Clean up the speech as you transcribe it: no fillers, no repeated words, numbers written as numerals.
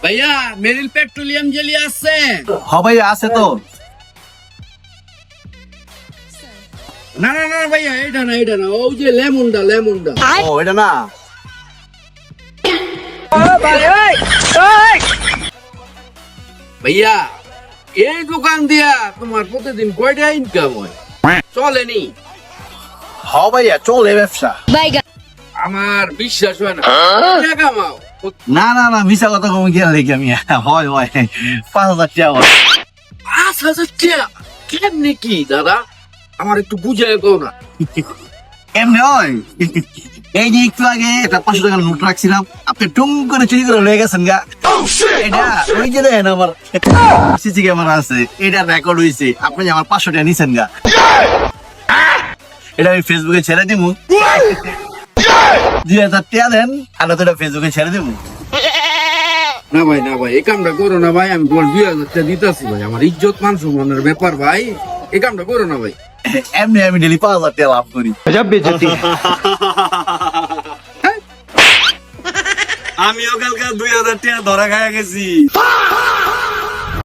ভাইয়া মেরিল petroleum jelly আছে? হ ভাইয়া আছে তো। না না না ভাইয়া, এটা না এটা না, ওই যে লেমনটা। ও এটা না। ভাইয়া এই দোকান দিয়া তোমার প্রতিদিন কয়টা ইনকাম হয়? চলেনি? হ ভাইয়া চলে ব্যবসা। আমার বিশ্বাস হয় না। টাকা কামাও। না না না মিশা কথা কম গিয়া দেখি আমি। হয় 5,000 টাকা হয়। 5,000 টাকা কেমনে কি দাদা? আমার একটু বুঝায় কও না। এমনি হয়। এই যে একটু আগে একটা 500 টাকার নোট রাখছিলাম, আপনি টুম করে চুরি করে লয়ে গেছেন গা। এটা ওই যে দেখেন আমার সিসি ক্যামেরা আছে, এটা রেকর্ড হয়েছে। আপনি যে আমার 500 টাকা নিছেন গা, এটা আমি ফেসবুকে ছেড়ে দিব। 2,000 টাকা দেন, আর তো এটা ফেসবুকে ছেড়ে দিব। না ভাই এই কামটা করো না ভাই, আমি তোমার 2,000 টাকা দিতেছি ভাই, আমার ইজ্জত মান সম্মানের ব্যাপার ভাই, এই কামটা করো না ভাই। এমনি আমি ডেলি 5,000 টাকা লাভ করি। আমিও কালকে 2,000 টাকা ধরা খাইয়া গেছি।